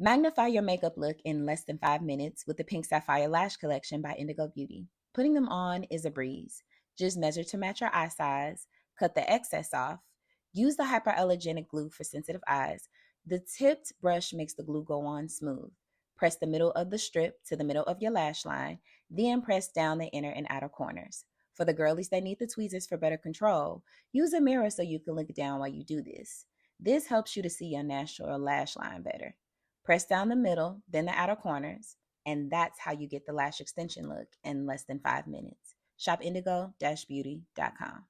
Magnify your makeup look in less than 5 minutes with the Pink Sapphire Lash Collection by Indigo Beauty. Putting them on is a breeze. Just measure to match your eye size, cut the excess off, use the hypoallergenic glue for sensitive eyes. The tipped brush makes the glue go on smooth. Press the middle of the strip to the middle of your lash line, then press down the inner and outer corners. For the girlies that need the tweezers for better control, use a mirror so you can look down while you do this. This helps you to see your natural lash line better. Press down the middle, then the outer corners, and that's how you get the lash extension look in less than 5 minutes. Shop indigo-beauty.com.